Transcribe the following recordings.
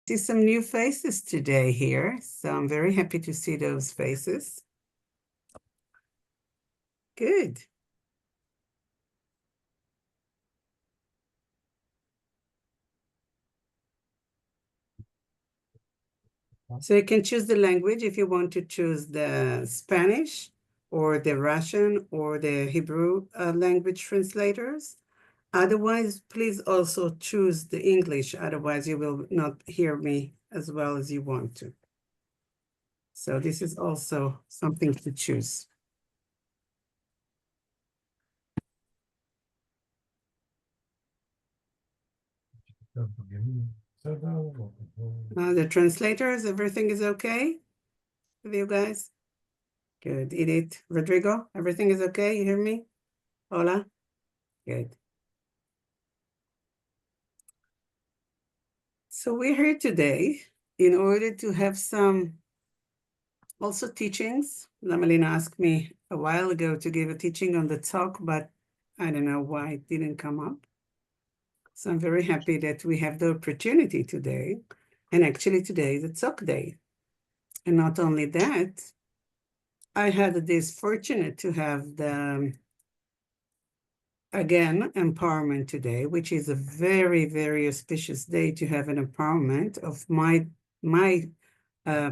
see some new faces today here, so I'm very happy to see those faces. Good. So you can choose the language if you want to choose the Spanish or the Russian or the Hebrew language translators. Otherwise, please also choose the English. Otherwise, you will not hear me as well as you want to. So this is also something to choose. The translators, everything is okay with you guys? Good. Edith, Rodrigo, everything is okay? You hear me? Hola? Good. So we're here today in order to have some also teachings. Lamalina asked me a while ago to give a teaching on the Tsok, but I don't know why it didn't come up. So I'm very happy that we have the opportunity today. And actually today is the Tsok day. And not only that, I had this fortunate to have the, again, empowerment today, which is a very, very auspicious day to have an empowerment of my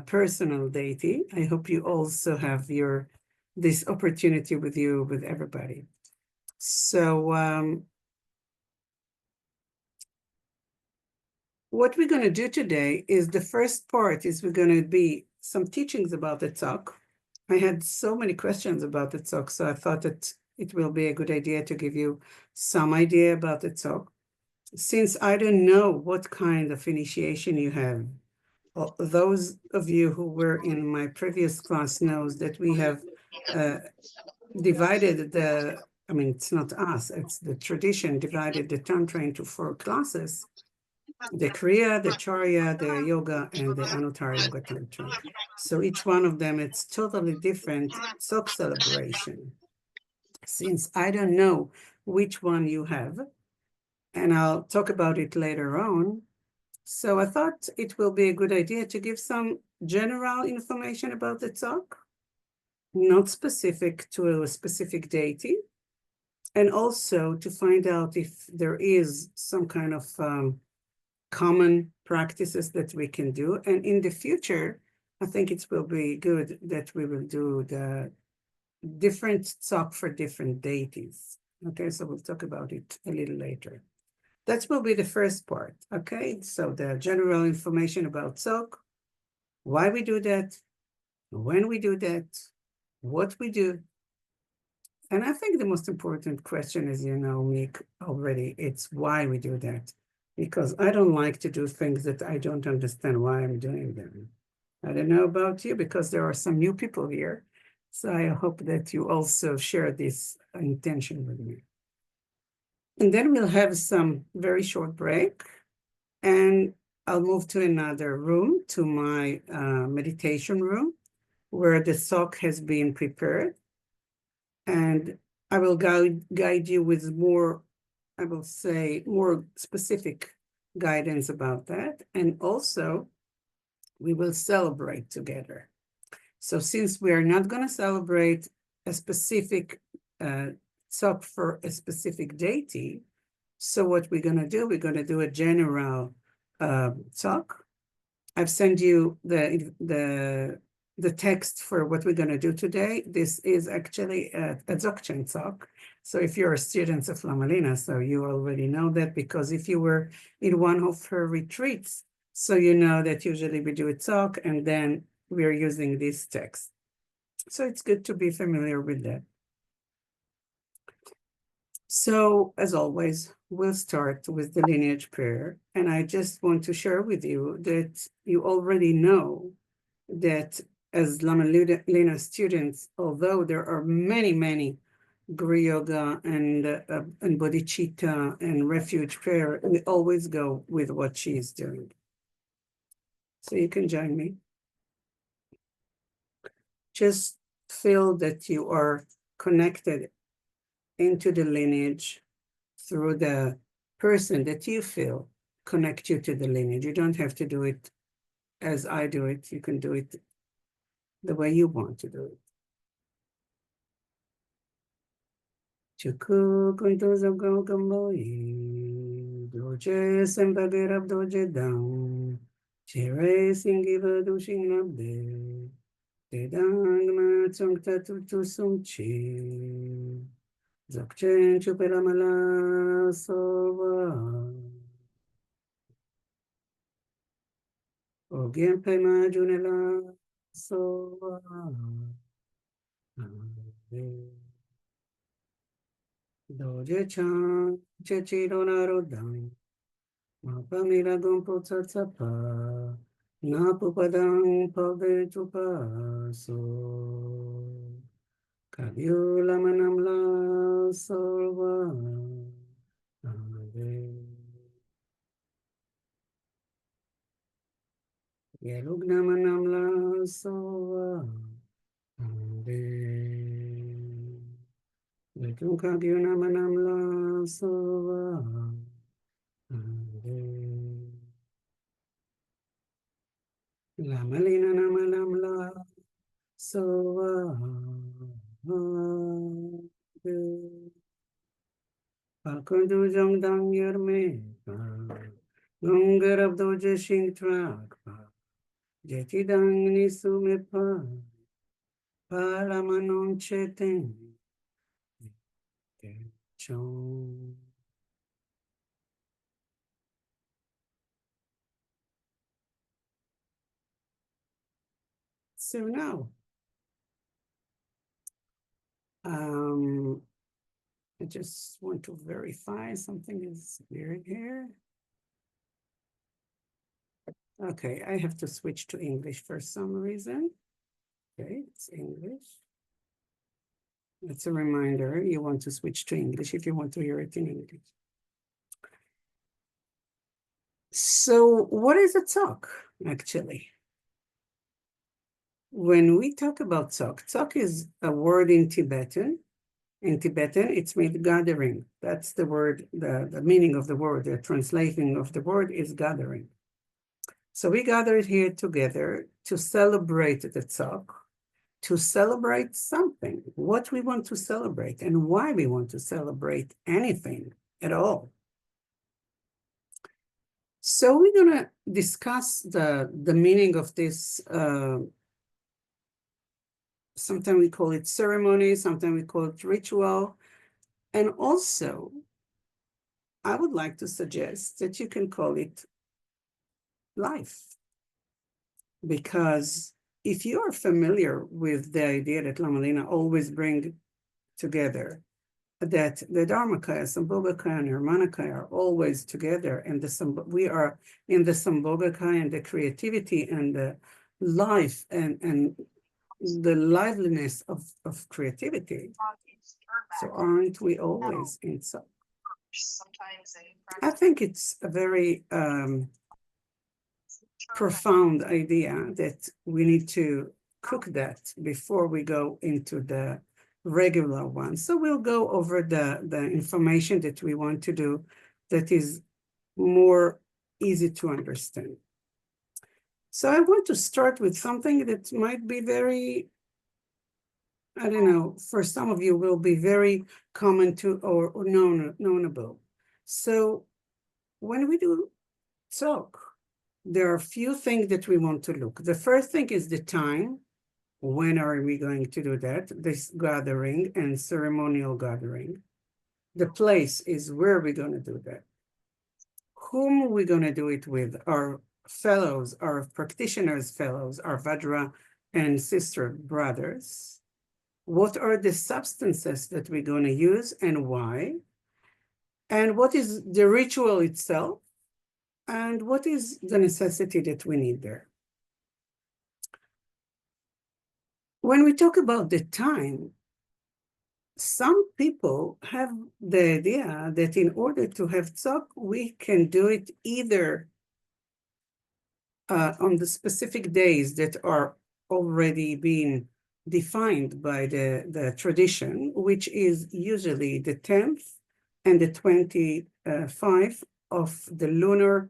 personal deity. I hope you also have this opportunity with you, with everybody. So what we're going to do today is the first part is we're going to be some teachings about the Tsok. I had so many questions about the Tsok, so I thought that it will be a good idea to give you some idea about the Tsok. Since I don't know what kind of initiation you have, those of you who were in my previous class knows that we have divided it's not us, it's the tradition, divided the Tantra into 4 classes, the Kriya, the Charya, the Yoga, and the Anuttara Yoga Tantra. So each one of them, it's totally different Tsok celebration. Since I don't know which one you have, and I'll talk about it later on, so I thought it will be a good idea to give some general information about the Tsok, not specific to a specific deity, and also to find out if there is some kind of common practices that we can do. And in the future, I think it will be good that we will do the different Tsok for different deities. Okay, so we'll talk about it a little later. That will be the first part, okay? So the general information about Tsok, why we do that, when we do that, what we do. And I think the most important question, as you know me already, it's why we do that. Because I don't like to do things that I don't understand why I'm doing them. I don't know about you, because there are some new people here. So I hope that you also share this intention with me. And then we'll have some very short break, and I'll move to another room, to my meditation room, where the Tsok has been prepared. And I will guide you with more, I will say, more specific guidance about that. And also, we will celebrate together. So since we are not going to celebrate a specific Tsok for a specific deity, so what we're going to do, we're going to do a general Tsok. I've sent you the text for what we're going to do today. This is actually a Dzogchen Tsok. So if you're a student of Lamalina, so you already know that, because if you were in one of her retreats, so you know that usually we do a Tsok and then we're using this text. So it's good to be familiar with that. So as always, we'll start with the lineage prayer. And I just want to share with you that you already know that as Lamalina students, although there are many, many Guru Yoga and Bodhicitta and Refuge Prayer, we always go with what she is doing. So you can join me. Just feel that you are connected into the lineage through the person that you feel connect you to the lineage. You don't have to do it as I do it. You can do it the way you want to do it. Chöku'i doje sembagirab doje down. Chere singiva dushing nabde. Dedang ma tsongta tutu sumchi. Zokchen chuperamala sova. Ogien pema junela sova. Doje chan chechiro narodang. Mapamila gompo tsatsapa. Napupadang pave chupaso. Kabyula manamla sova. Yelugna manamla sova. Betung kabyuna manamla sova. Lamalina namanamla sova. Palkundu jongdang yerme. Lungar doje shing trakpa. Jetidang nisumepa. Palamanon cheten. So now, I just want to verify something is weird here. Okay, I have to switch to English for some reason. Okay, it's English. It's a reminder, you want to switch to English if you want to hear it in English. So what is a Tsok, actually? When we talk about Tsok, Tsok is a word in Tibetan. In Tibetan, it's meant gathering. That's the word, the meaning of the word, the translation of the word is gathering. So we gathered here together to celebrate the Tsok, to celebrate something, what we want to celebrate and why we want to celebrate anything at all. So we're gonna discuss the meaning of this, sometimes we call it ceremony, sometimes we call it ritual. And also, I would like to suggest that you can call it life. Because if you are familiar with the idea that Lama Lina always bring together, that the Dharmakaya, Sambhogakaya, and Nirmanakaya are always together, and we are in the Sambhogakaya and the creativity and the life and the liveliness of creativity. So aren't we always in Tsok? I think it's a very profound idea that we need to cook that before we go into the regular one. So we'll go over the information that we want to do that is more easy to understand. So I want to start with something that might be very, I don't know, for some of you will be very common to or knownable. So when we do Tsok, there are a few things that we want to look. The first thing is the time. When are we going to do that? This gathering and ceremonial gathering. The place is where we're going to do that. Whom are we going to do it with? Our fellows, our practitioners' fellows, our Vajra and sister brothers. What are the substances that we're going to use and why? And what is the ritual itself? And what is the necessity that we need there? When we talk about the time, some people have the idea that in order to have Tsok, we can do it either on the specific days that are already being defined by the tradition, which is usually the 10th and the 25th of the lunar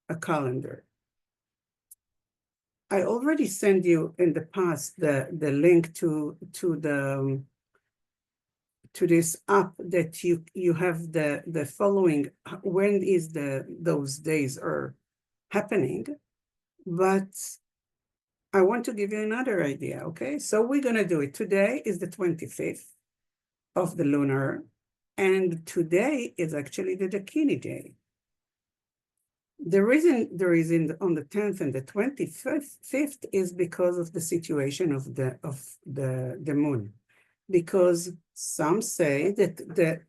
a calendar. I already sent you in the past the link to this app that you have the following, when is those days are happening, but I want to give you another idea, okay? So we're gonna do it. Today is the 25th of the lunar, and today is actually the Dakini day. The reason there is on the 10th and the 25th is because of the situation of the moon. Because some say that the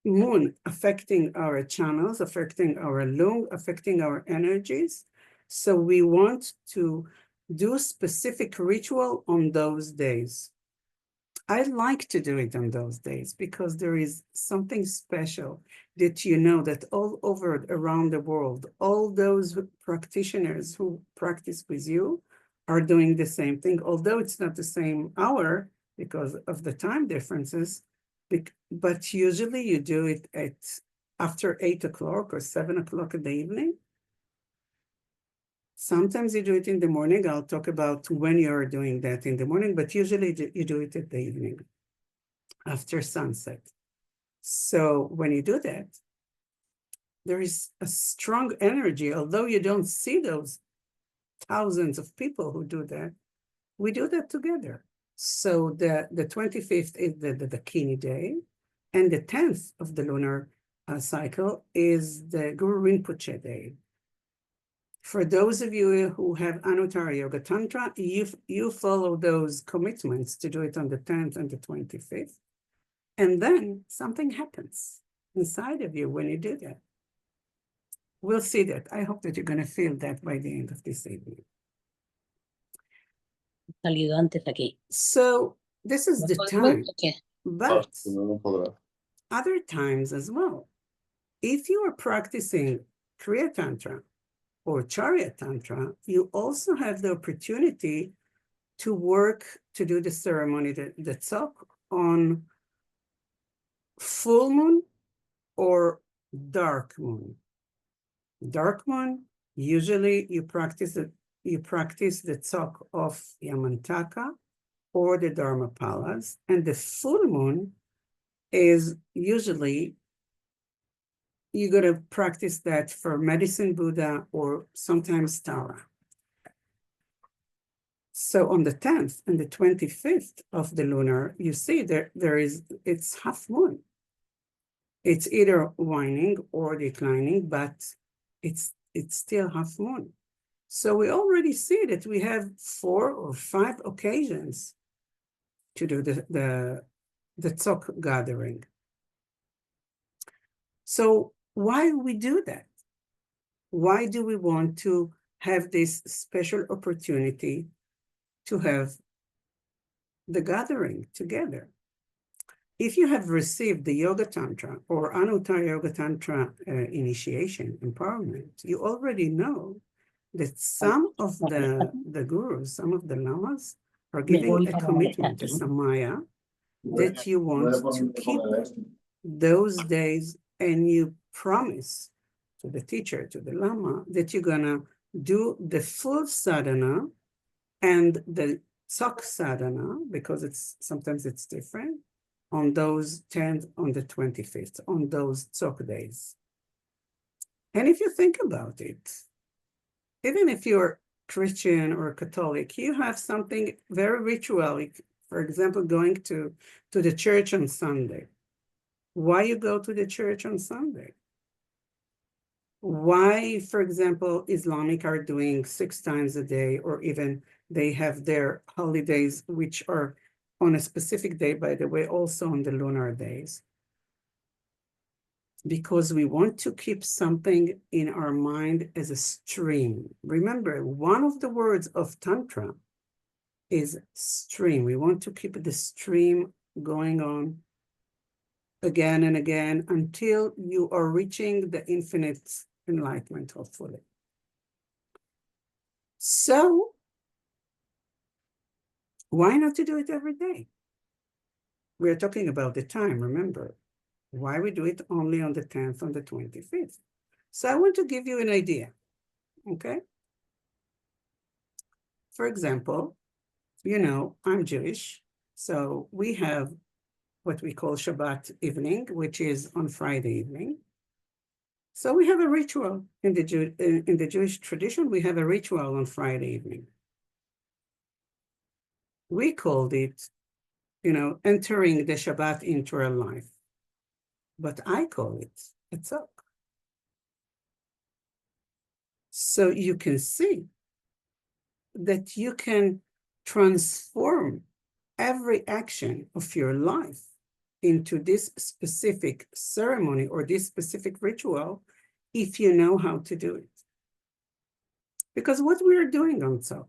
moon affecting our channels, affecting our lung, affecting our energies. So we want to do specific ritual on those days. I like to do it on those days because there is something special that you know that all over around the world, all those practitioners who practice with you are doing the same thing, although it's not the same hour because of the time differences, but usually you do it at after 8 o'clock or 7 o'clock in the evening. Sometimes you do it in the morning. I'll talk about when you're doing that in the morning, but usually you do it at the evening after sunset. So when you do that, there is a strong energy, although you don't see those thousands of people who do that, we do that together. So the 25th is the Dakini day, and the 10th of the lunar cycle is the Guru Rinpoche day. For those of you who have Anuttara Yoga Tantra, you follow those commitments to do it on the 10th and the 25th. And then something happens inside of you when you do that. We'll see that. I hope that you're going to feel that by the end of this evening. So this is the time, but other times as well. If you are practicing Kriya Tantra or Charya Tantra, you also have the opportunity to work, to do the ceremony, the Tsok, on full moon or dark moon. Dark moon, usually you practice the Tsok of Yamantaka or the Dharmapalas, and the full moon is usually you're going to practice that for Medicine Buddha or sometimes Tara. So on the 10th and the 25th of the lunar, you see it's half moon. It's either waning or declining, but it's still half moon. So we already see that we have 4 or 5 occasions to do the Tsok gathering. So why we do that? Why do we want to have this special opportunity to have the gathering together? If you have received the Yoga Tantra or Anuttara Yoga Tantra initiation, empowerment, you already know that some of the gurus, some of the lamas are giving a commitment, a samaya, that you want to keep those days, and you promise to the teacher, to the lama, that you're gonna do the full sadhana and the Tsok sadhana, because sometimes it's different, on those 10th, on the 25th, on those Tsok days. And if you think about it, even if you're Christian or Catholic, you have something very ritualistic, for example, going to the church on Sunday. Why you go to the church on Sunday? Why, for example, Islamic are doing 6 times a day, or even they have their holidays, which are on a specific day, by the way, also on the lunar days. Because we want to keep something in our mind as a stream. Remember, one of the words of Tantra is stream. We want to keep the stream going on again and again until you are reaching the infinite enlightenment, hopefully. So, why not to do it every day? We're talking about the time, remember. Why we do it only on the 10th, on the 25th. So I want to give you an idea. okay? For example, I'm Jewish, so we have what we call Shabbat evening, which is on Friday evening. So we have a ritual in the Jewish tradition. We have a ritual on Friday evening. We called it, entering the Shabbat into our life, but I call it a Tsok. So you can see that you can transform every action of your life into this specific ceremony or this specific ritual if you know how to do it. Because what we are doing on Tsok,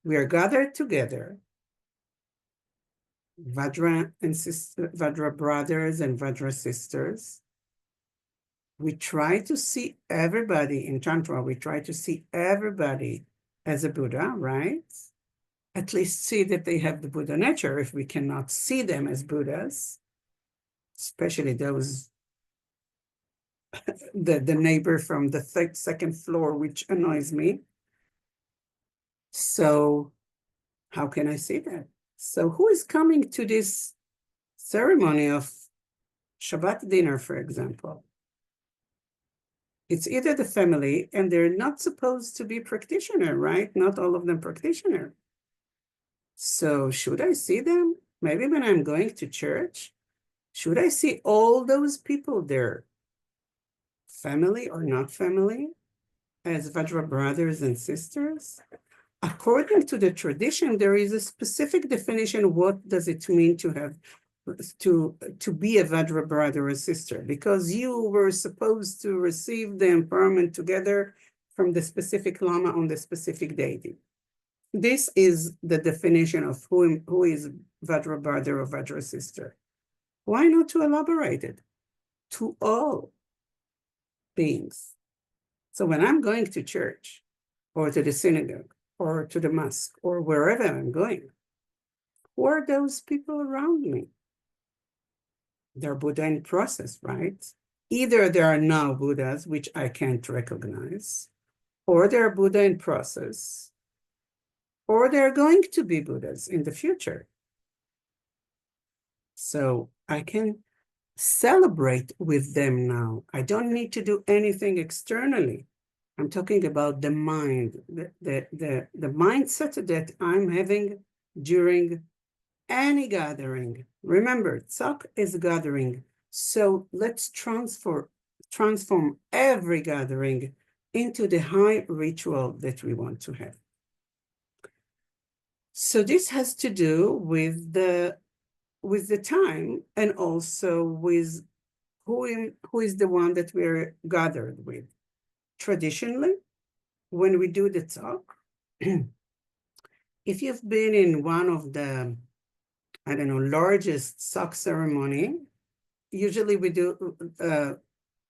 we are gathered together, Vajra brothers and Vajra sisters. We try to see everybody in Tantra, we try to see everybody as a Buddha, right? At least see that they have the Buddha nature if we cannot see them as Buddhas, especially those, the neighbor from the second floor, which annoys me. So how can I see that? So who is coming to this ceremony of Shabbat dinner, for example? It's either the family, and they're not supposed to be practitioner, right? Not all of them practitioner. So should I see them? Maybe when I'm going to church, should I see all those people there, family or not family, as Vajra brothers and sisters? According to the tradition, there is a specific definition. What does it mean to have to be a Vajra brother or sister? Because you were supposed to receive the empowerment together from the specific lama on the specific deity. This is the definition of who is Vajra brother or Vajra sister. Why not to elaborate it? To all beings. So when I'm going to church or to the synagogue or to the mosque or wherever I'm going, who are those people around me? They're Buddha in process, right? Either there are now Buddhas, which I can't recognize, or they're Buddha in process, or they're going to be Buddhas in the future. So I can celebrate with them now. I don't need to do anything externally. I'm talking about the mind, the mindset that I'm having during any gathering. Remember, Tsok is gathering. So let's transform every gathering into the high ritual that we want to have. So this has to do with the time and also with who is the one that we're gathered with. Traditionally, when we do the Tsok, if you've been in one of the, largest Tsok ceremony, usually we do,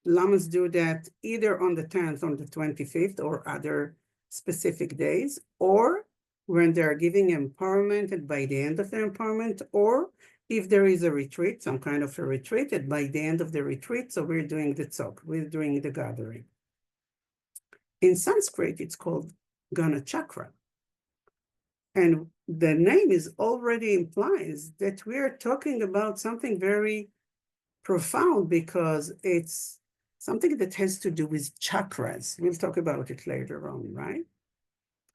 lamas do that either on the 10th, on the 25th, or other specific days, or when they're giving empowerment and by the end of the empowerment, or if there is a retreat, some kind of a retreat, and by the end of the retreat, so we're doing the Tsok, we're doing the gathering. In Sanskrit, it's called Ganachakra. And the name is already implies that we are talking about something very profound because it's something that has to do with chakras. We'll talk about it later on, right?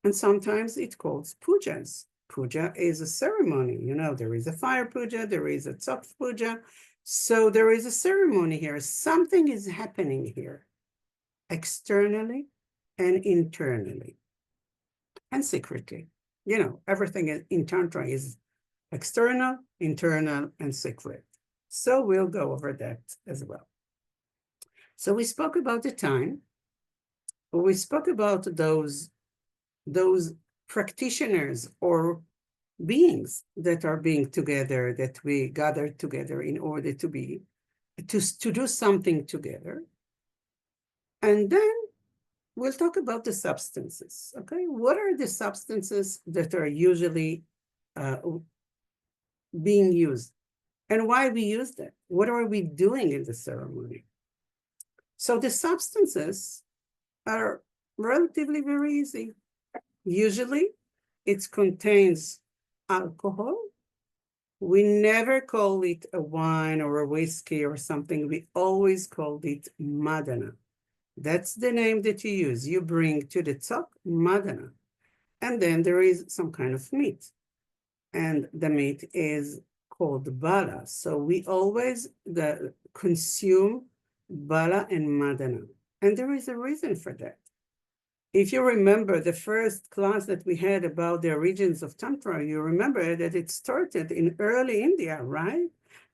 And sometimes it calls pujas. Puja is a ceremony. There is a fire puja, there is a Tsok puja. So there is a ceremony here. Something is happening here, externally and internally, and secretly. Everything in Tantra is external, internal, and secret. So we'll go over that as well. So we spoke about the time. We spoke about those practitioners or beings that are being together, that we gathered together in order to do something together. And then we'll talk about the substances, okay? What are the substances that are usually being used? And why we use them? What are we doing in the ceremony? So the substances are relatively very easy. Usually, it contains alcohol. We never call it a wine or a whiskey or something. We always called it madana. That's the name that you use. You bring to the Tsok madana. And then there is some kind of meat. And the meat is called bala. So we always consume bala and madana. And there is a reason for that. If you remember the first class that we had about the origins of Tantra, you remember that it started in early India, right?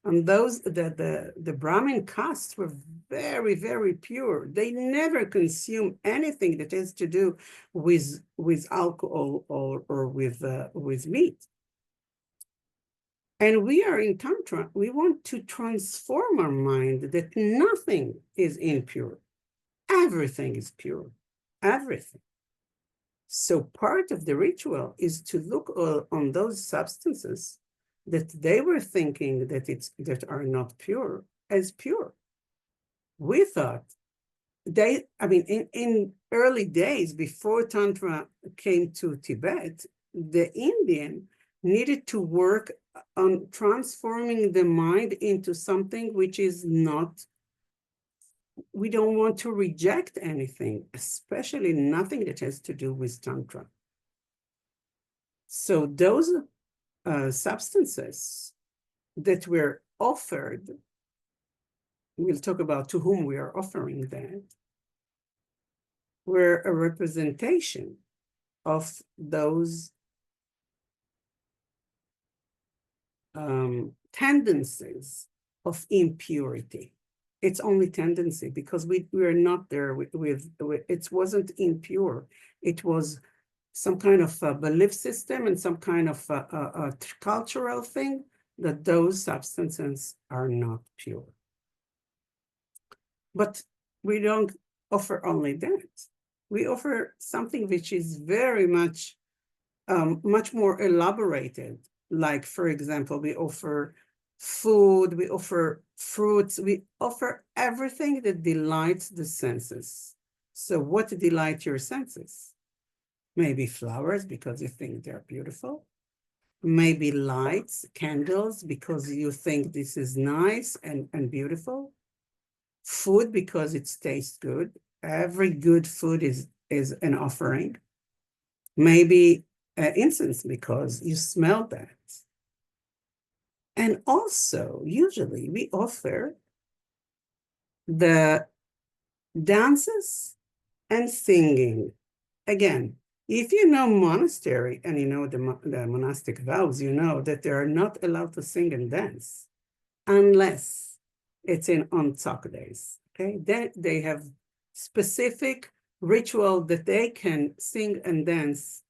And the Brahmin castes were very, very pure. They never consume anything that has to do with alcohol or with meat. And we are in Tantra. We want to transform our mind that nothing is impure. Everything is pure. Everything. So part of the ritual is to look on those substances that they were thinking that are not pure as pure. We thought in early days before Tantra came to Tibet, the Indian needed to work on transforming the mind into something which is not. We don't want to reject anything, especially nothing that has to do with Tantra. So those substances that were offered, we'll talk about to whom we are offering that, were a representation of those tendencies of impurity. It's only tendency because we are not there with it wasn't impure. It was some kind of belief system and some kind of cultural thing that those substances are not pure. But we don't offer only that. We offer something which is very much more elaborated. Like, for example, we offer food, we offer fruits, we offer everything that delights the senses. So what delights your senses? Maybe flowers because you think they're beautiful. Maybe lights, candles, because you think this is nice and beautiful. Food because it tastes good. Every good food is an offering. Maybe incense because you smell that. And also, usually we offer the dances and singing. Again, if you know monastery and you know the monastic vows, you know that they are not allowed to sing and dance unless it's on Tsok days, okay? Then they have specific ritual that they can sing and dance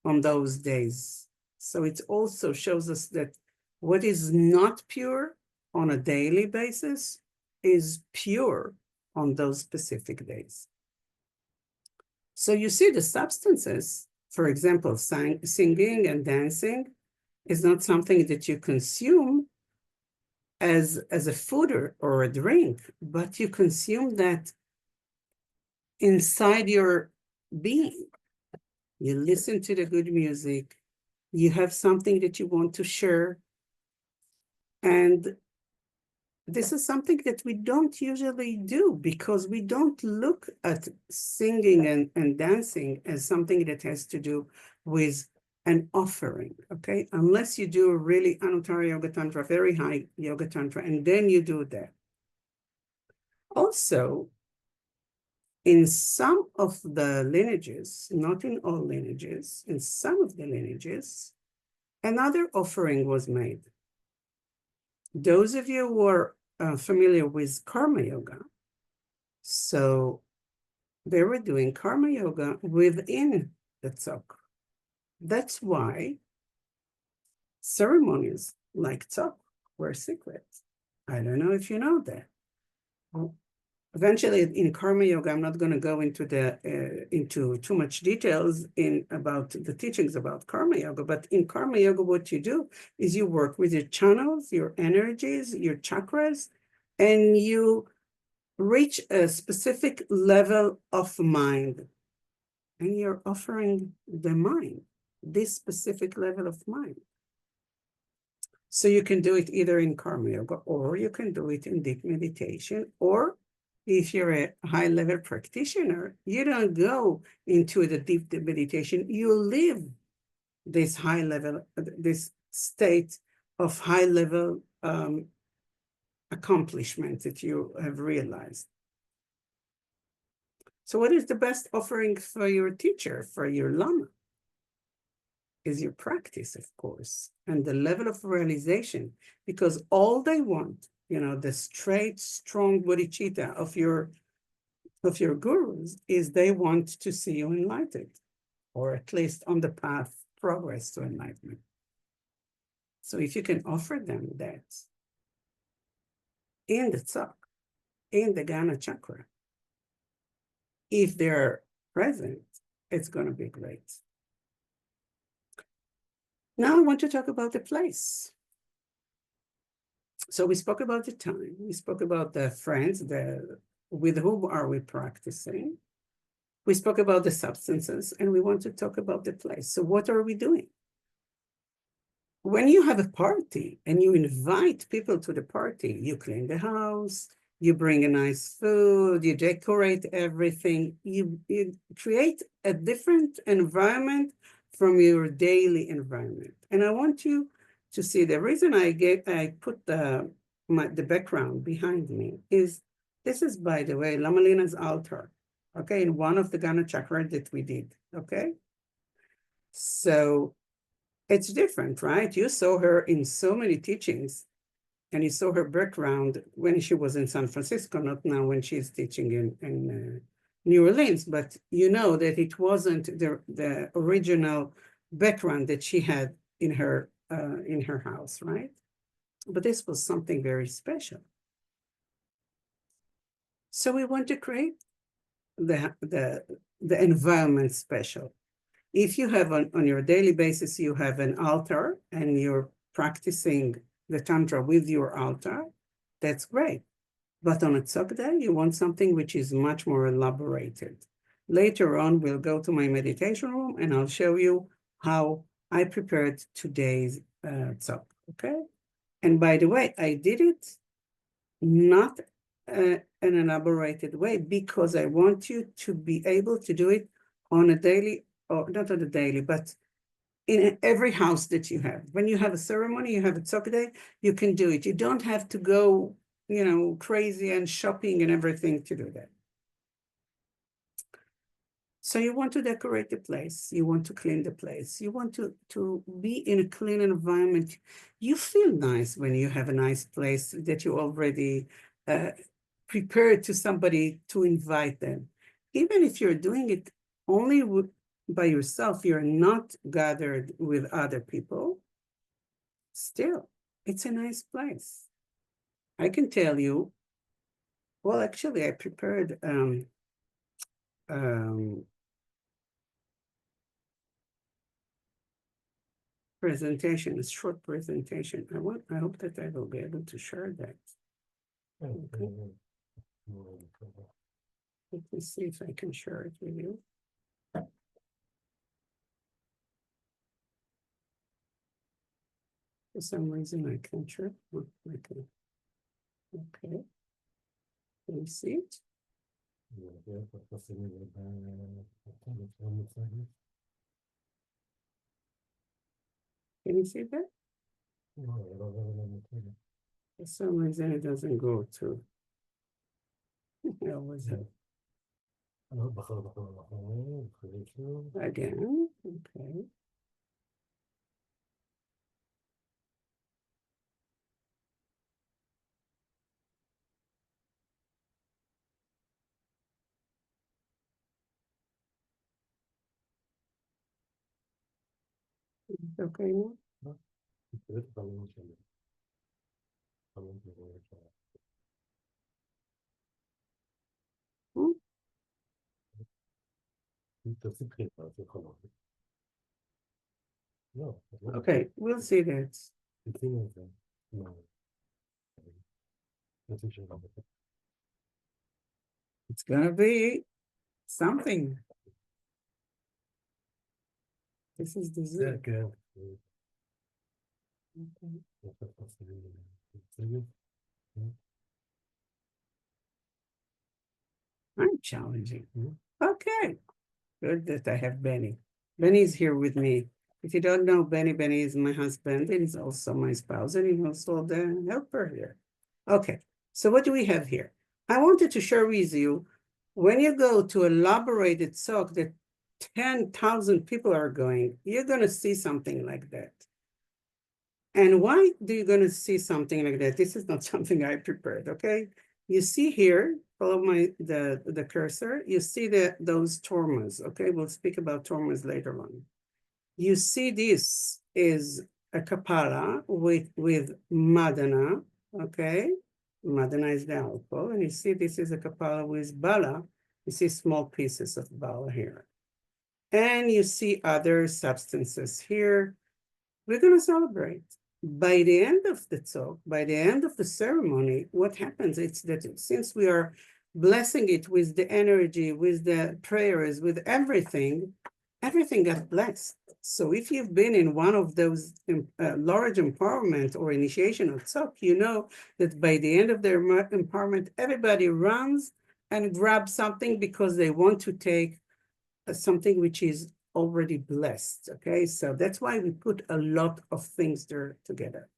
on those days. So it also shows us that what is not pure on a daily basis is pure on those specific days. So you see the substances, for example, singing and dancing is not something that you consume as a food or a drink, but you consume that inside your being. You listen to the good music, you have something that you want to share, and this is something that we don't usually do because we don't look at singing and dancing as something that has to do with an offering, okay? Unless you do a really Anuttara Yoga Tantra, very high Yoga Tantra, and then you do that. Also, in some of the lineages, not in all lineages, in some of the lineages, another offering was made. Those of you who are familiar with karma yoga, so they were doing karma yoga within the Tsok. That's why ceremonies like Tsok were secret. I don't know if you know that. Well, eventually, in karma yoga, I'm not going to go into into too much details about the teachings about karma yoga. But in karma yoga, what you do is you work with your channels, your energies, your chakras, and you reach a specific level of mind. and you're offering the mind, this specific level of mind. So you can do it either in karma yoga, or you can do it in deep meditation, or if you're a high-level practitioner, you don't go into the deep meditation, you live this high level, this state of high level accomplishment that you have realized. So what is the best offering for your teacher, for your lama? Is your practice, of course, and the level of realization, because all they want, the straight, strong bodhicitta of your gurus is they want to see you enlightened, or at least on the path progress to enlightenment. So if you can offer them that in the Tsok, in the Ganachakra, if they're present, it's going to be great. Now I want to talk about the place. So we spoke about the time, we spoke about the friends, with whom are we practicing? We spoke about the substances, and we want to talk about the place. So what are we doing? When you have a party and you invite people to the party, you clean the house, you bring a nice food, you decorate everything, you create a different environment from your daily environment. And I want you to see the reason I put the background behind me is, this is, by the way, Lama Lina's altar, okay, in one of the Ganachakra that we did, okay? So it's different, right? You saw her in so many teachings, and you saw her background when she was in San Francisco, not now when she's teaching in New Orleans, but you know that it wasn't the original background that she had in her house, right? But this was something very special. So we want to create the environment special. If you have on your daily basis, you have an altar and you're practicing the Tantra with your altar, that's great. But on a Tsok day, you want something which is much more elaborated. Later on, we'll go to my meditation room and I'll show you how I prepared today's Tsok, okay? And by the way, I did it not an elaborated way because I want you to be able to do it on a daily, or not on a daily, but in every house that you have. When you have a ceremony, you have a Tsok day, you can do it. You don't have to go, crazy and shopping and everything to do that. So you want to decorate the place, you want to clean the place, you want to be in a clean environment. You feel nice when you have a nice place that you already prepared to somebody to invite them. Even if you're doing it only by yourself, you're not gathered with other people, still, it's a nice place. I can tell you, well, actually, I prepared presentation, a short presentation. I hope that I will be able to share that. Okay. Let me see if I can share it with you. For some reason, I can't share. Okay. Can you see it? Can you see that? For some reason, it doesn't go through. I always have. Again, okay. Okay now? Hmm? Okay, we'll see that. It's gonna be something. This is the Zoom. Good. I'm challenging. Okay. Good that I have Benny. Benny is here with me. If you don't know Benny, Benny is my husband, and he's also my spouse, and he's also the helper here. Okay, so what do we have here? I wanted to share with you, when you go to elaborated Tsok that 10,000 people are going, you're going to see something like that. And why do you going to see something like that? This is not something I prepared, okay? You see here, follow the cursor, you see those tormas, okay? We'll speak about tormas later on. You see this is a kapala with madana, okay? Madana is the alcohol, and you see this is a kapala with bala. You see small pieces of bala here. And you see other substances here. We're going to celebrate. By the end of the talk, by the end of the ceremony, what happens is that since we are blessing it with the energy, with the prayers, with everything, everything got blessed. So if you've been in one of those large empowerment or initiation of Tsok, you know that by the end of their empowerment, everybody runs and grabs something because they want to take something which is already blessed, okay? So that's why we put a lot of things there together.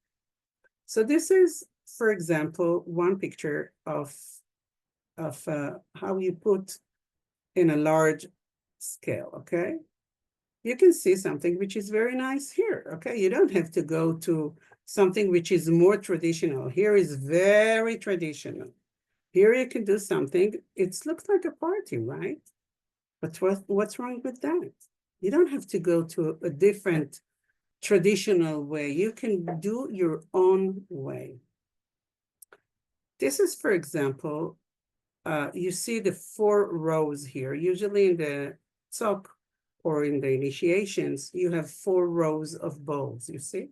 So this is, for example, one picture of how you put in a large scale, okay? You can see something which is very nice here, okay? You don't have to go to something which is more traditional. Here is very traditional. Here you can do something, it looks like a party, right? But what's wrong with that? You don't have to go to a different traditional way. You can do your own way. This is, for example, you see the 4 rows here. Usually in the Tsok or in the initiations, you have 4 rows of bowls, you see?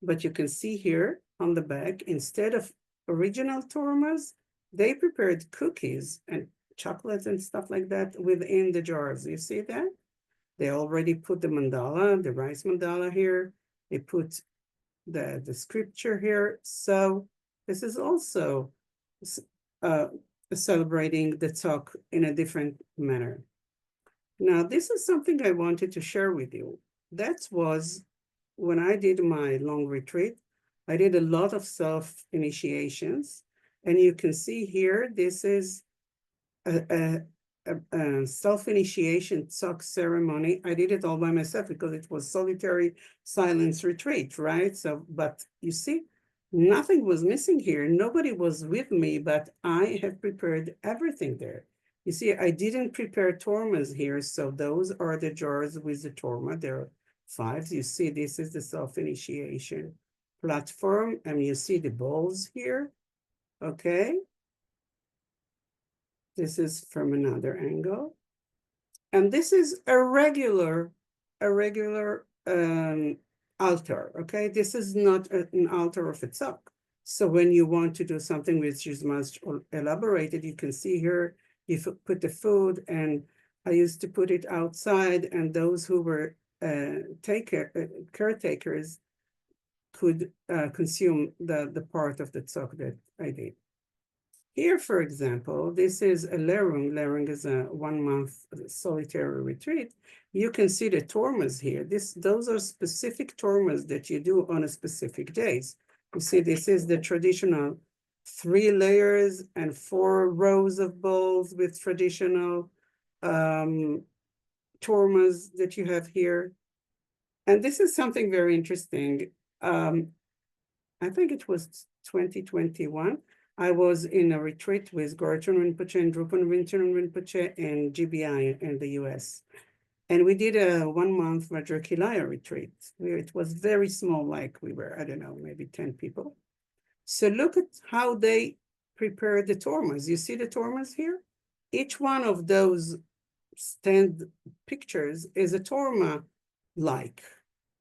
But you can see here on the back, instead of original tormas, they prepared cookies and chocolates and stuff like that within the jars. You see that? They already put the mandala, the rice mandala here. They put the scripture here. So this is also celebrating the Tsok in a different manner. Now, this is something I wanted to share with you. That was when I did my long retreat. I did a lot of self-initiations. And you can see here, this is a self-initiation Tsok ceremony. I did it all by myself because it was solitary silence retreat, right? So, but you see, nothing was missing here. Nobody was with me, but I have prepared everything there. You see, I didn't prepare tormas here. So those are the jars with the torma. There are 5. You see, this is the self-initiation platform. And you see the bowls here, okay? This is from another angle. And this is a regular altar, okay? This is not an altar of Tsok. So when you want to do something which is much elaborated, you can see here, you put the food, and I used to put it outside, and those who were caretakers could consume the part of the Tsok that I did. Here, for example, this is a lerung. Lerung is a 1-month solitary retreat. You can see the tormas here. Those are specific tormas that you do on a specific days. You see, this is the traditional 3 layers and 4 rows of bowls with traditional tormas that you have here. And this is something very interesting. I think it was 2021. I was in a retreat with Gorchon Rinpoche and Drupon Rinpoche and GBI in the US. And we did a 1-month Vajrakilaya retreat. It was very small, like we were, I don't know, maybe 10 people. So look at how they prepared the tormas. You see the tormas here? Each one of those stand pictures is a torma-like,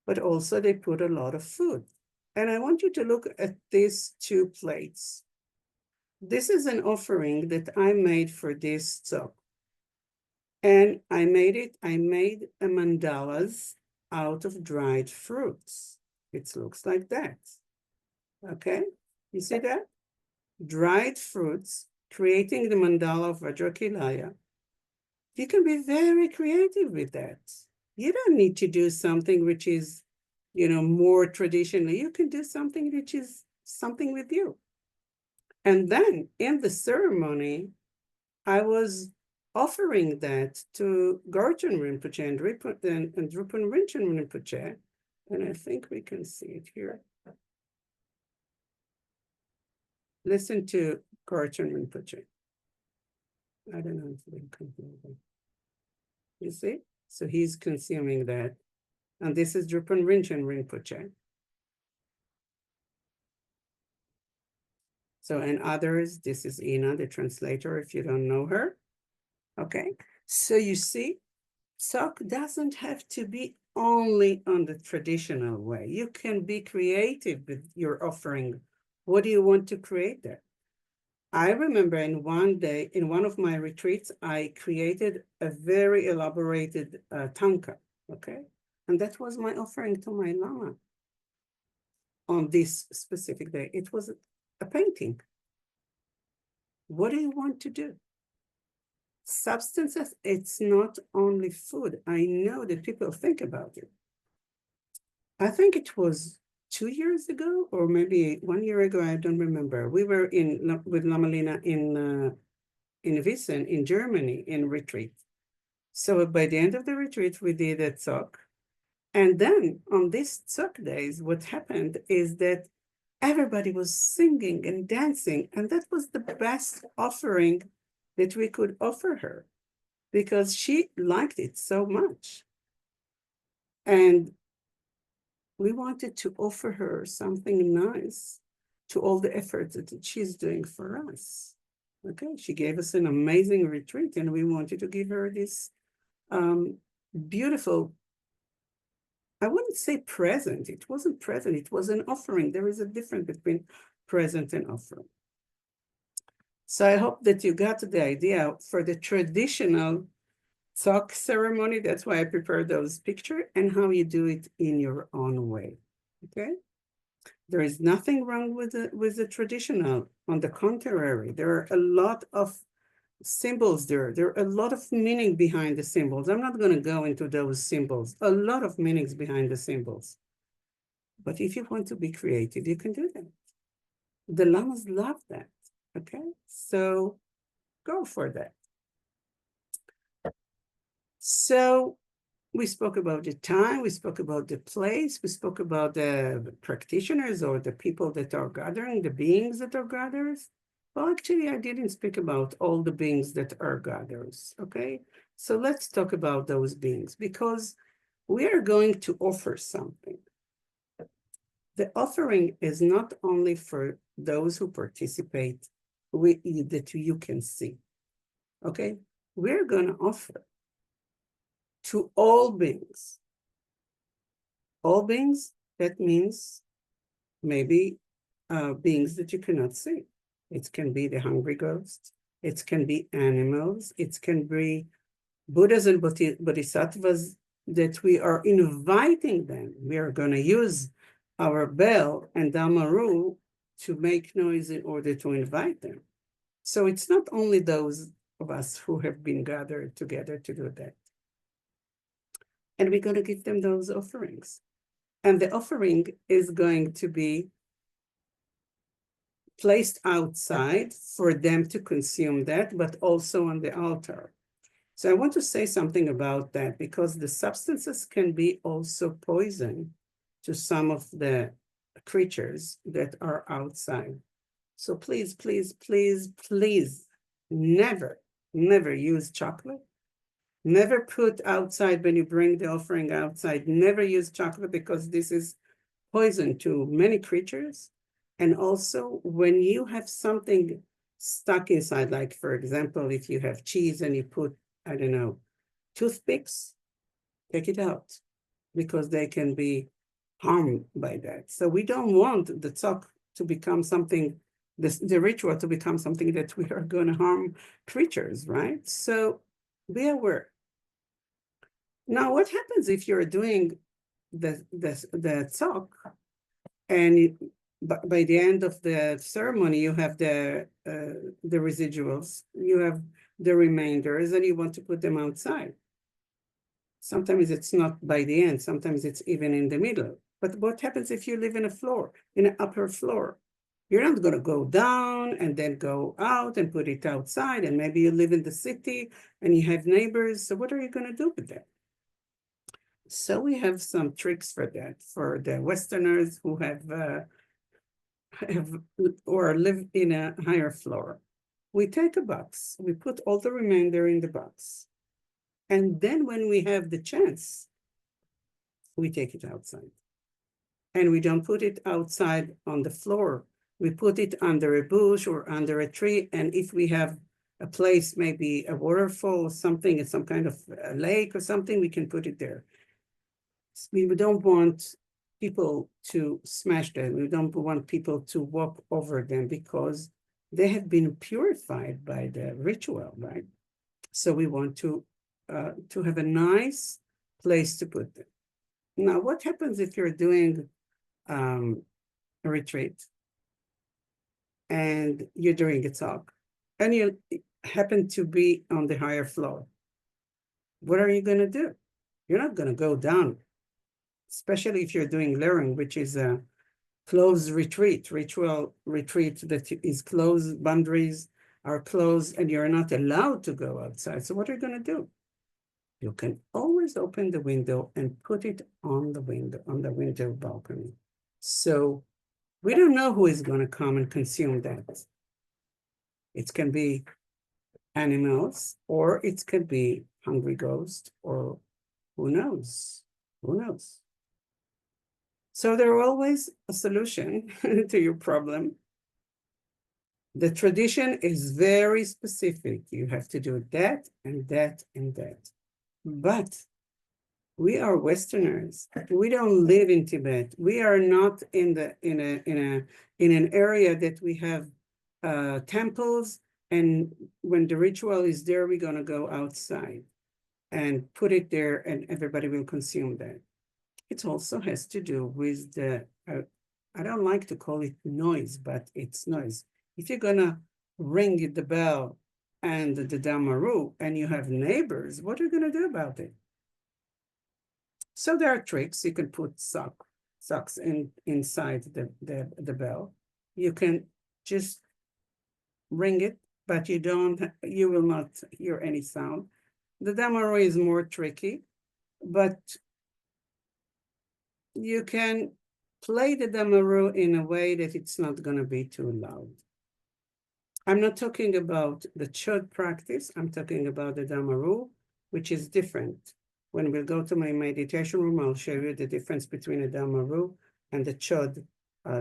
but also they put a lot of food. And I want you to look at these 2 plates. This is an offering that I made for this Tsok. And I made a mandalas out of dried fruits. It looks like that. Okay, you see that? Dried fruits, creating the mandala of Vajrakilaya. You can be very creative with that. You don't need to do something which is, more traditional. You can do something which is something with you. And then in the ceremony, I was offering that to Garchen Rinpoche and Drupal Rinchen Rinpoche. And I think we can see it here. Listen to Garchen Rinpoche. I don't know if we can hear that. You see? So he's consuming that. And this is Drupal Rinchen Rinpoche. So, and others, this is Ina, the translator, if you don't know her. Okay, so you see, Tsok doesn't have to be only on the traditional way. You can be creative with your offering. What do you want to create there? I remember in one of my retreats, I created a very elaborated tanka, okay? And that was my offering to my Lama on this specific day. It was a painting. What do you want to do? Substances, it's not only food. I know that people think about it. I think it was 2 years ago, or maybe 1 year ago, I don't remember. We were with Lama Lina in Wissen, in Germany, in retreat. So by the end of the retreat, we did a Tsok. And then on these Tsok days, what happened is that everybody was singing and dancing, and that was the best offering that we could offer her because she liked it so much. And we wanted to offer her something nice to all the efforts that she's doing for us. Okay, she gave us an amazing retreat, and we wanted to give her this beautiful, I wouldn't say present. It wasn't present, it was an offering. There is a difference between present and offering. So I hope that you got the idea for the traditional Tsok ceremony. That's why I prepared those pictures, and how you do it in your own way, okay? There is nothing wrong with the traditional. On the contrary, there are a lot of symbols there. There are a lot of meaning behind the symbols. I'm not going to go into those symbols. A lot of meanings behind the symbols. But if you want to be creative, you can do that. The Lamas love that, okay? So go for that. So we spoke about the time, we spoke about the place, we spoke about the practitioners or the people that are gathering, the beings that are gatherers. Well, actually, I didn't speak about all the beings that are gatherers, okay? So let's talk about those beings, because we are going to offer something. The offering is not only for those who participate that you can see, okay? We're going to offer to all beings. All beings, that means maybe beings that you cannot see. It can be the hungry ghosts, it can be animals, it can be Buddhas and Bodhisattvas that we are inviting them. We are going to use our bell and Damaru to make noise in order to invite them. So it's not only those of us who have been gathered together to do that. And we're going to give them those offerings. And the offering is going to be placed outside for them to consume that, but also on the altar. So I want to say something about that, because the substances can be also poison to some of the creatures that are outside. So please, please, please, please, never, never use chocolate. Never put outside when you bring the offering outside. Never use chocolate, because this is poison to many creatures. And also when you have something stuck inside, like for example, if you have cheese and you put, I don't know, toothpicks, take it out, because they can be harmed by that. So we don't want the Tsok to become something, the ritual to become something that we are going to harm creatures, right? So be aware. Now, what happens if you're doing the Tsok, and by the end of the ceremony, you have the residuals, you have the remainders, and you want to put them outside. Sometimes it's not by the end, sometimes it's even in the middle. But what happens if you live in an upper floor? You're not going to go down and then go out and put it outside. And maybe you live in the city and you have neighbors. So what are you going to do with that? So we have some tricks for that, for the Westerners who have or live in a higher floor. We take a box, we put all the remainder in the box. And then when we have the chance, we take it outside. And we don't put it outside on the floor. We put it under a bush or under a tree. And if we have a place, maybe a waterfall or something, some kind of a lake or something, we can put it there. We don't want people to smash them. We don't want people to walk over them because they have been purified by the ritual, right? So we want to have a nice place to put them. Now, what happens if you're doing a retreat and you're doing a talk and you happen to be on the higher floor? What are you going to do? You're not going to go down, especially if you're doing layering, which is a closed retreat, ritual retreat that is closed, boundaries are closed, and you're not allowed to go outside. So what are you going to do? You can always open the window and put it on the window balcony. So we don't know who is going to come and consume that. It can be animals, or it could be hungry ghosts, or who knows? Who knows? So there's always a solution to your problem. The tradition is very specific. You have to do that and that and that. But we are Westerners. We don't live in Tibet. We are not in an area that we have temples. And when the ritual is there, we're going to go outside and put it there, and everybody will consume that. It also has to do with the, I don't like to call it noise, but it's noise. If you're going to ring the bell and the damaru and you have neighbors, what are you going to do about it? So there are tricks. You can put socks inside the bell. You can just ring it, but you will not hear any sound. The damaru is more tricky, but you can play the damaru in a way that it's not going to be too loud. I'm not talking about the chod practice. I'm talking about the damaru, which is different. When we'll go to my meditation room, I'll show you the difference between a damaru and the chod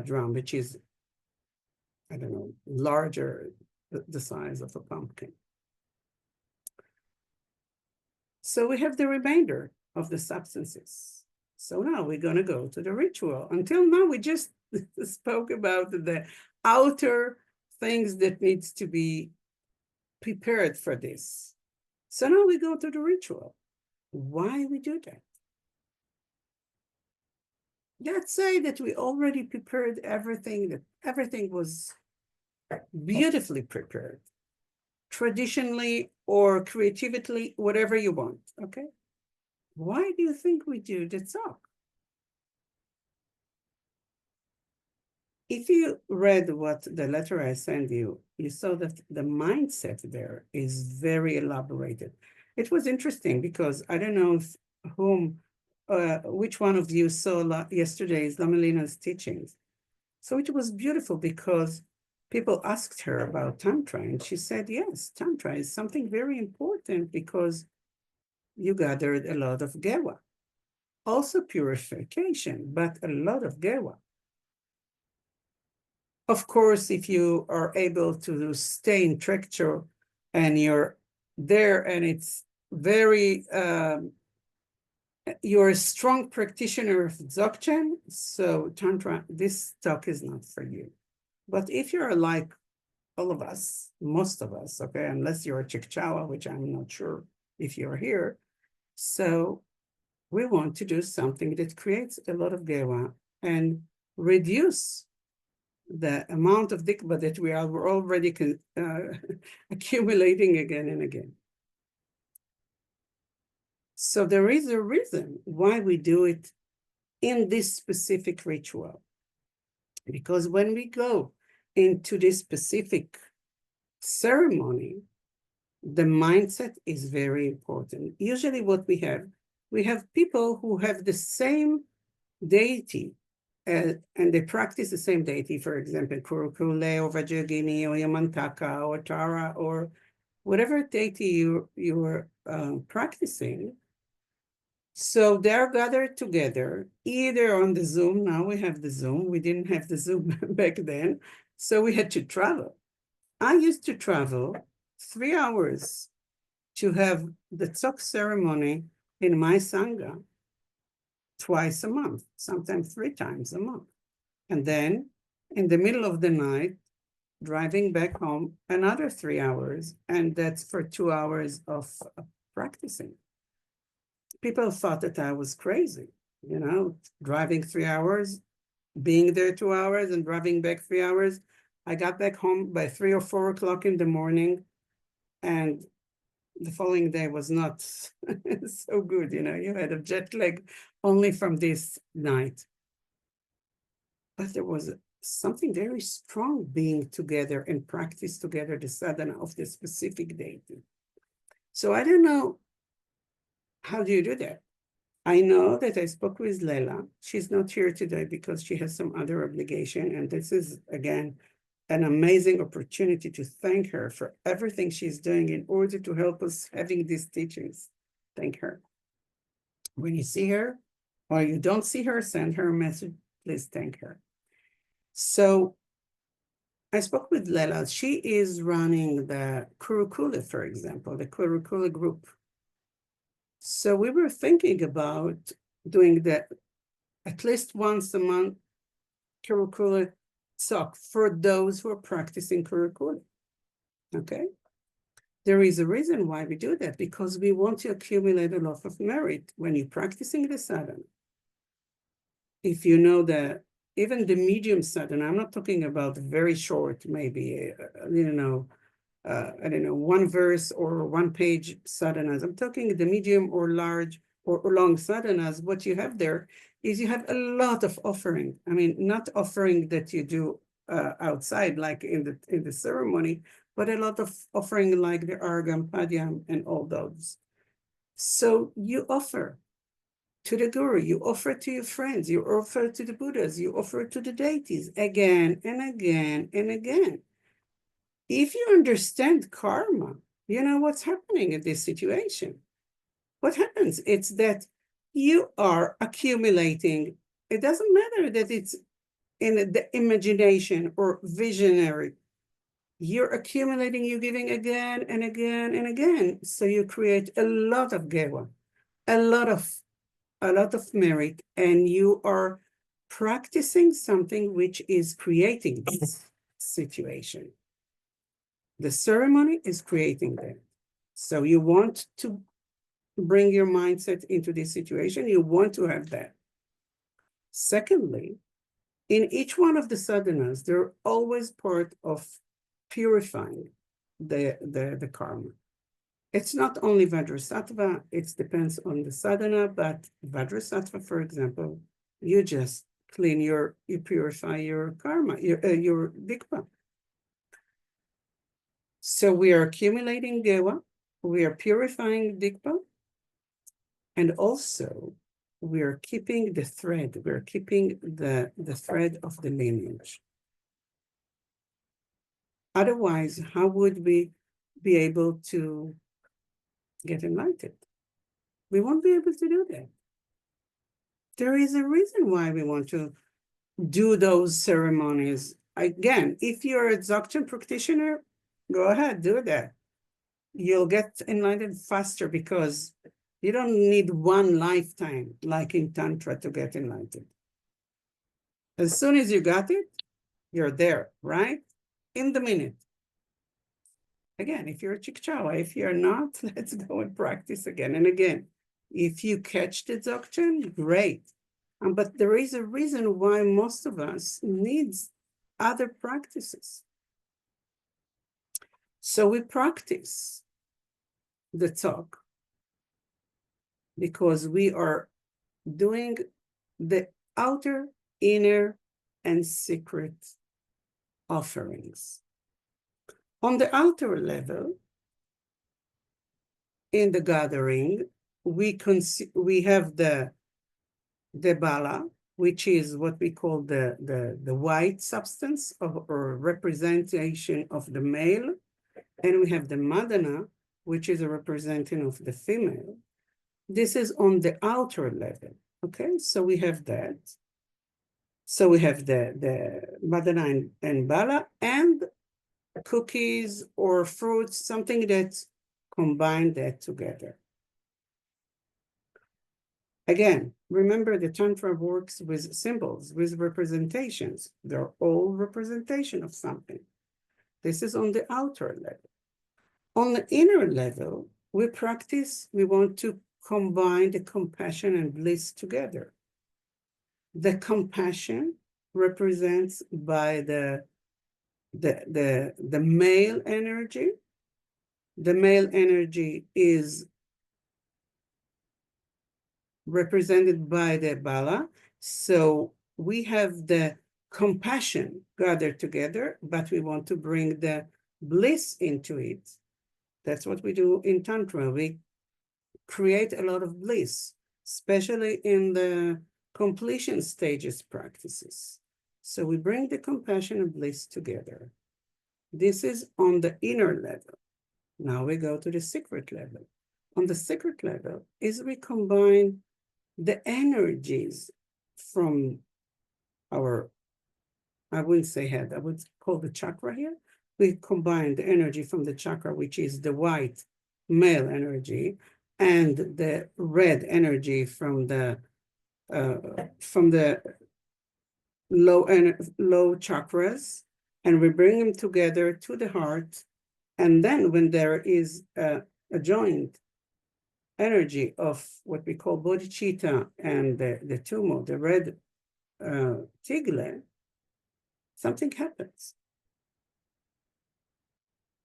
drum, which is, I don't know, larger, the size of a pumpkin. So we have the remainder of the substances. So now we're going to go to the ritual. Until now, we just spoke about the outer things that needs to be prepared for this. So now we go to the ritual. Why we do that? Let's say that we already prepared everything, that everything was beautifully prepared, traditionally or creatively, whatever you want, okay? Why do you think we do the Tsok? If you read what the letter I sent you, you saw that the mindset there is very elaborated. It was interesting because I don't know which one of you saw yesterday's Lamelina's teachings. So it was beautiful because people asked her about Tantra, and she said, yes, Tantra is something very important because you gathered a lot of gewa. Also purification, but a lot of gewa. Of course, if you are able to stay in Trekcho and you're there and it's very, you're a strong practitioner of Dzogchen, so Tantra, this talk is not for you. But if you're like all of us, most of us, okay, unless you're a Chikchawa, which I'm not sure if you're here, so we want to do something that creates a lot of gewa and reduce the amount of dikba that we're already accumulating again and again. So there is a reason why we do it in this specific ritual. Because when we go into this specific ceremony, the mindset is very important. Usually what we have people who have the same deity, and they practice the same deity, for example, Chöku'i or Vajrayogini or Yamantaka or Tara or whatever deity you're practicing. So they're gathered together, either on the Zoom. Now we have the Zoom. We didn't have the Zoom back then, so we had to travel. I used to travel 3 hours to have the Tsok ceremony in my Sangha twice a month, sometimes 3 times a month. And then in the middle of the night, driving back home another 3 hours, and that's for 2 hours of practicing. People thought that I was crazy, you know, driving 3 hours, being there 2 hours and driving back 3 hours. I got back home by 3 or 4 o'clock in the morning, and the following day was not so good, you know, you had a jet lag only from this night. But there was something very strong being together and practice together the sadhana of the specific deity. So I don't know, how do you do that? I know that I spoke with Lela. She's not here today because she has some other obligation. And this is, again, an amazing opportunity to thank her for everything she's doing in order to help us having these teachings. Thank her. When you see her or you don't see her, send her a message. Please thank her. So I spoke with Lela. She is running the Chöku'i, for example, the Chöku'i group. So we were thinking about doing that at least once a month, Chöku'i Tsok, for those who are practicing Chöku'i. Okay? There is a reason why we do that, because we want to accumulate a lot of merit when you're practicing the sadhana. If you know that even the medium sadhana, I'm not talking about very short, maybe, I don't know, 1 verse or 1 page sadhanas. I'm talking the medium or large or long sadhanas. What you have there is you have a lot of offering. I mean, not offering that you do outside, like in the ceremony, but a lot of offering like the Argam, Padyam, and all those. So you offer to the Guru, you offer to your friends, you offer to the Buddhas, you offer to the deities again and again and again. If you understand karma, you know what's happening in this situation. What happens? It's that you are accumulating. It doesn't matter that it's in the imagination or visionary. You're accumulating, you're giving again and again and again. So you create a lot of gewa, a lot of merit, and you are practicing something which is creating this situation. The ceremony is creating that. So you want to bring your mindset into this situation. You want to have that. Secondly, in each one of the sadhanas, they're always part of purifying the karma. It's not only Vajrasattva, it depends on the sadhana, but Vajrasattva, for example, you just you purify your karma, your dikpa. So we are accumulating gewa, we are purifying dikpa, and also we are keeping the thread, we're keeping the thread of the lineage. Otherwise, how would we be able to get enlightened? We won't be able to do that. There is a reason why we want to do those ceremonies. Again, if you're a Dzogchen practitioner, go ahead, do that. You'll get enlightened faster because you don't need 1 lifetime like in Tantra to get enlightened. As soon as you got it, you're there, right? In the minute. Again, if you're a Chikchawa, if you're not, let's go and practice again and again. If you catch the Dzogchen, great. But there is a reason why most of us needs other practices. So we practice the Tsok because we are doing the outer, inner, and secret offerings. On the outer level, in the gathering, we have the bala, which is what we call the white substance or representation of the male, and we have the madana, which is a representation of the female. This is on the outer level, okay? So we have that. So we have the madana and bala and cookies or fruits, something that combine that together. Again, remember the Tantra works with symbols, with representations. They're all representation of something. This is on the outer level. On the inner level, we want to combine the compassion and bliss together. The compassion represents by the male energy. The male energy is represented by the bala. So we have the compassion gathered together, but we want to bring the bliss into it. That's what we do in Tantra. We create a lot of bliss, especially in the completion stages practices. So we bring the compassion and bliss together. This is on the inner level. Now we go to the secret level. On the secret level is we combine the energies from our, I wouldn't say head, I would call the chakra here. We combine the energy from the chakra, which is the white male energy, and the red energy from the low chakras, and we bring them together to the heart. And then when there is a joint energy of what we call bodhicitta and the tumo, the red tigle, something happens.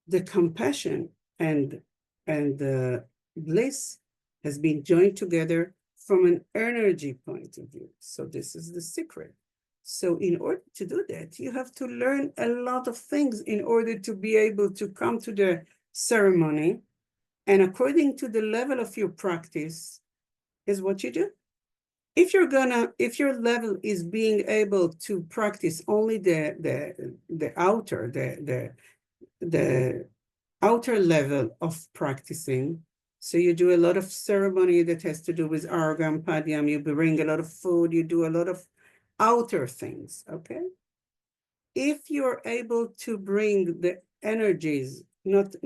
The compassion and the bliss has been joined together from an energy point of view. So this is the secret. So in order to do that, you have to learn a lot of things in order to be able to come to the ceremony. And according to the level of your practice is what you do. If your level is being able to practice only the outer level of practicing, so you do a lot of ceremony that has to do with argam, padyam, you bring a lot of food, you do a lot of outer things, okay? If you're able to bring the energies, I'm not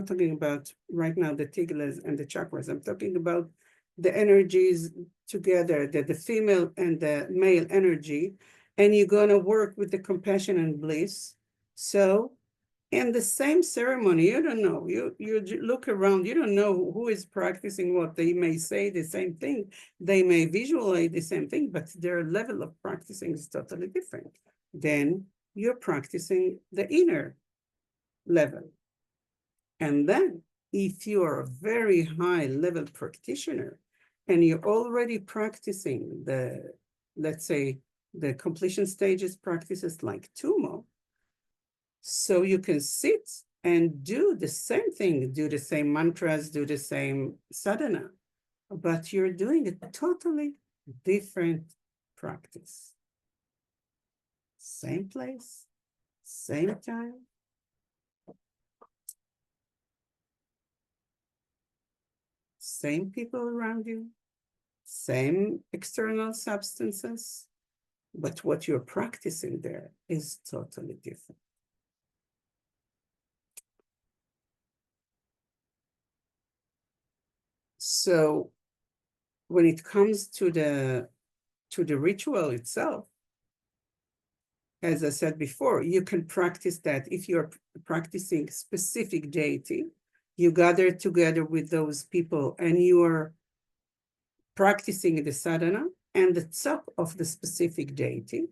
talking about right now the tiglas and the chakras, I'm talking about the energies together, the female and the male energy, and you're gonna work with the compassion and bliss. So in the same ceremony, you don't know, you look around, you don't know who is practicing what. They may say the same thing, they may visualize the same thing, but their level of practicing is totally different. Then you're practicing the inner level. And then if you're a very high level practitioner and you're already practicing let's say, the completion stages practices like Tumo, so you can sit and do the same thing, do the same mantras, do the same sadhana, but you're doing a totally different practice. Same place, same time. Same people around you, same external substances, but what you're practicing there is totally different. So when it comes to the ritual itself, as I said before, you can practice that if you're practicing specific deity. you gather together with those people and you are practicing the sadhana and the Tsok of the specific deity.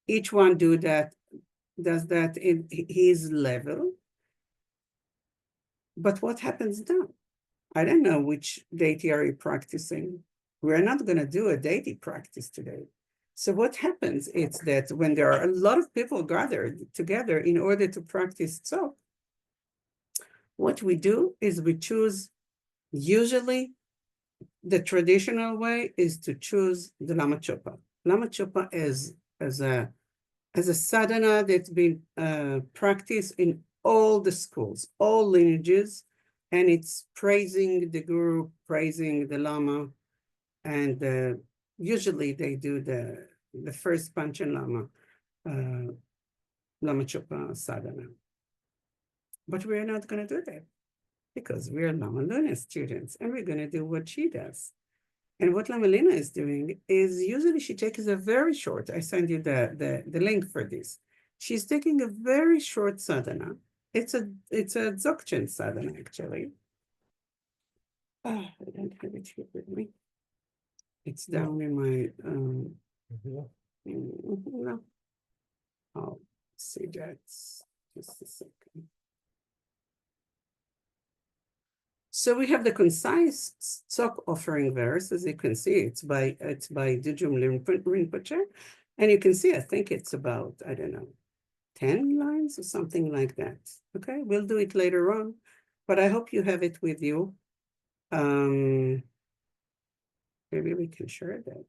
Each one does that in his level. But what happens now? I don't know which deity are you practicing. We're not going to do a deity practice today. So what happens is that when there are a lot of people gathered together in order to practice Tsok, what we do is we choose, usually the traditional way is to choose the Lama Chopa. Lama Chopa is as a sadhana that's been practiced in all the schools, all lineages, and it's praising the guru, praising the lama, and usually they do the first Panchan Lama, Lama Chopa sadhana. But we're not going to do that because we're Lama Luna students, and we're going to do what she does. And what Lama Lena is doing is usually she takes a very short, I send you the link for this. She's taking a very short sadhana. It's a Dzogchen sadhana, actually. I don't have it here with me. It's down in my, no. I'll see that, just a second. So we have the concise Tsok offering verse, as you can see, it's by Dudjom Rinpoche. And you can see, I think it's about, I don't know, 10 lines or something like that. Okay, we'll do it later on, but I hope you have it with you. Maybe we can share that.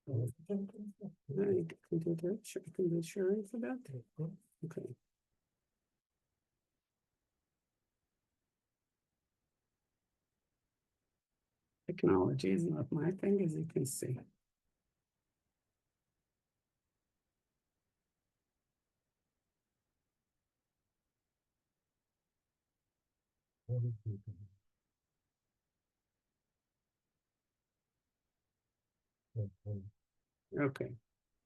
I can do that. I can do sharing for that. Okay. Technology is not my thing, as you can see. Okay.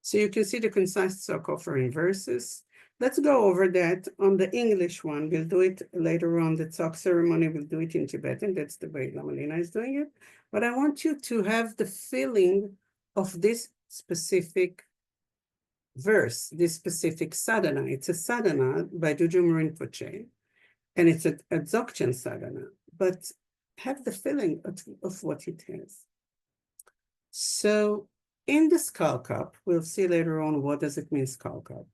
So you can see the concise Tsok offering verses. Let's go over that on the English one. We'll do it later on. The Tsok ceremony, we'll do it in Tibetan. That's the way Lama Lena is doing it. But I want you to have the feeling of this specific verse, this specific sadhana. It's a sadhana by Dudjom Rinpoche, and it's a Dzogchen sadhana, but have the feeling of what it is. So in the skull cup, we'll see later on what does it mean skull cup,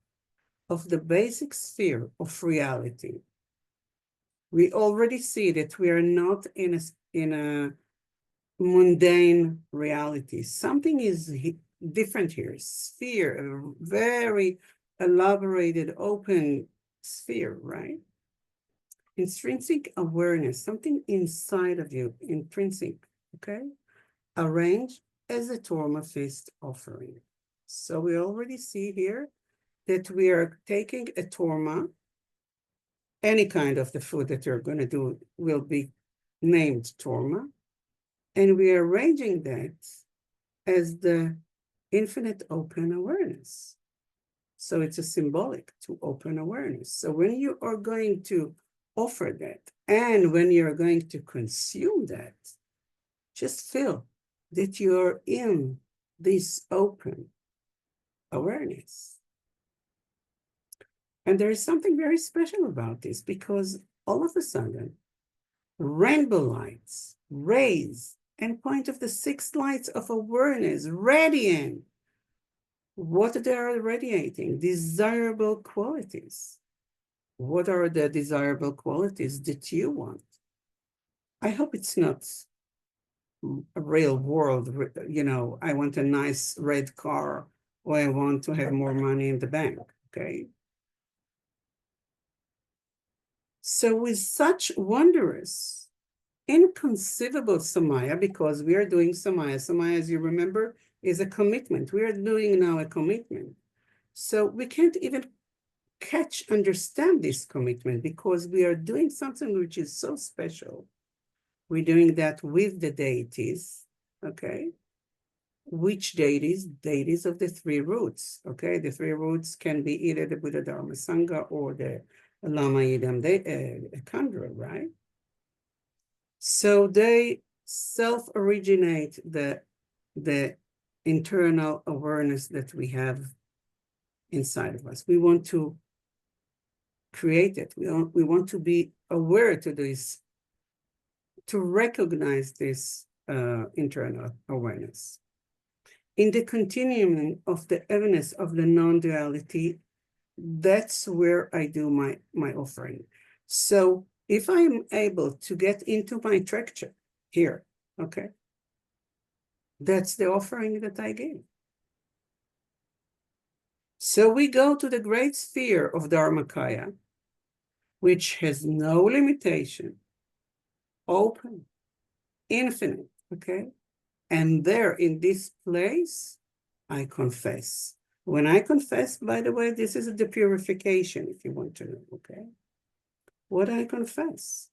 of the basic sphere of reality. We already see that we are not in a mundane reality. Something is different here. Sphere, a very elaborated, open sphere, right? Intrinsic awareness, something inside of you, intrinsic, okay? Arranged as a Torma feast offering. So we already see here that we are taking a Torma, any kind of the food that you're going to do will be named Torma, and we are arranging that as the infinite open awareness. So it's a symbolic to open awareness. So when you are going to offer that, and when you're going to consume that, just feel that you're in this open awareness. And there is something very special about this, because all of a sudden, rainbow lights, rays, and point of the 6 lights of awareness radiant. What they are radiating? Desirable qualities. What are the desirable qualities that you want? I hope it's not a real world, you know, I want a nice red car, or I want to have more money in the bank, okay? So with such wondrous, inconceivable samaya, because we are doing samaya. Samaya, as you remember, is a commitment. We are doing now a commitment. So we can't even understand this commitment, because we are doing something which is so special. We're doing that with the deities, okay? Which deities? Deities of the 3 roots, okay? The 3 roots can be either the Buddha Dharma Sangha or the Lama Yidam Khandra, right? So they self-originate the internal awareness that we have inside of us. We want to create it. We want to be aware to this, to recognize this internal awareness. In the continuum of the evidence of the non-duality, that's where I do my offering. So if I'm able to get into my structure here, okay, that's the offering that I give. So we go to the great sphere of Dharmakaya, which has no limitation, open, infinite, okay? And there in this place, I confess. When I confess, by the way, this is the purification, if you want to know, okay? What I confess?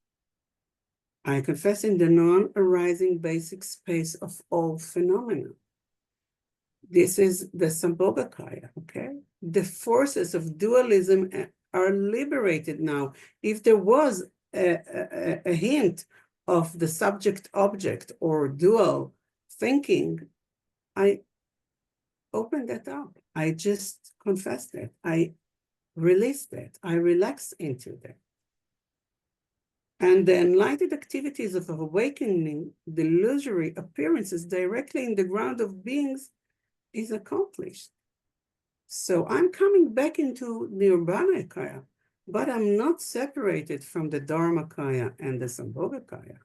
I confess in the non-arising basic space of all phenomena. This is the Sambhogakaya, okay? The forces of dualism are liberated now. If there was a hint of the subject-object or dual thinking, I opened that up. I just confessed it. I released it. I relaxed into that. And the enlightened activities of awakening the illusory appearances directly in the ground of beings is accomplished. So I'm coming back into Nirvanakaya, but I'm not separated from the Dharmakaya and the Sambhogakaya.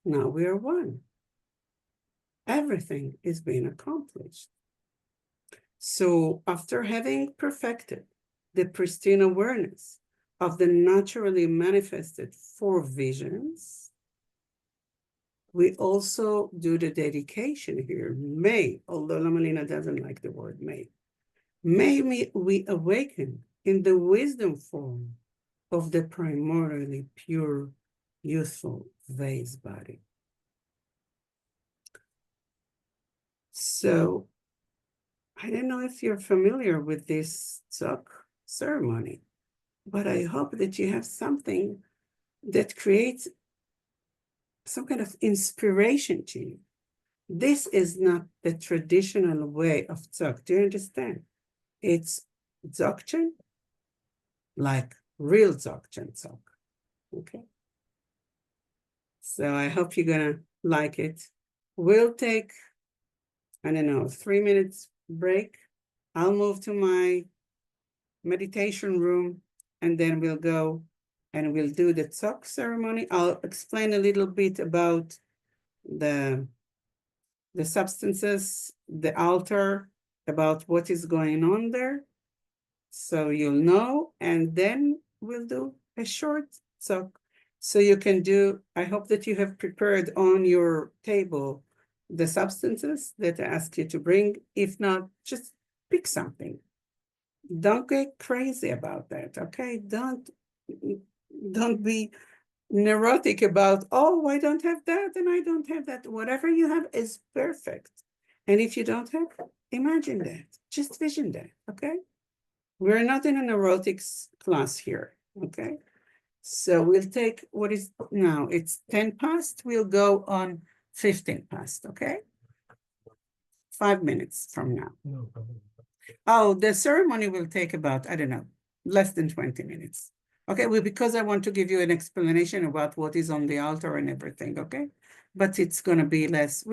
Now we are one. Everything is being accomplished. So after having perfected the pristine awareness of the naturally manifested four visions, we also do the dedication here, may, although Lama Lina doesn't like the word may. May we awaken in the wisdom form of the primordially pure, youthful vase body. So, I don't know if you're familiar with this Tsok ceremony, but I hope that you have something that creates some kind of inspiration to you. This is not the traditional way of Tsok. Do you understand? It's Dzogchen, like real Dzogchen Tsok. Okay. So I hope you're gonna like it. We'll take, I don't know, 3 minutes break. I'll move to my meditation room and then we'll go and we'll do the Tsok ceremony. I'll explain a little bit about the substances, the altar, about what is going on there. So you'll know, and then we'll do a short Tsok. So you can do, I hope that you have prepared on your table the substances that I ask you to bring. If not, just pick something. Don't get crazy about that, okay? Don't be neurotic about, oh, I don't have that and I don't have that. Whatever you have is perfect. And if you don't have, imagine that. Just vision that, okay? We're not in a neurotics class here, okay? So we'll take what is now, it's 10 past, we'll go on 15 past, okay? 5 minutes from now. No problem. Oh, the ceremony will take about, I don't know, less than 20 minutes. Okay, well, because I want to give you an explanation about what is on the altar and everything, okay? But it's gonna be less.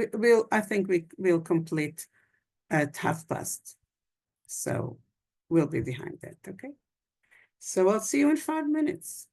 I think we'll complete at past. So we'll be behind that, okay? So I'll see you in 5 minutes.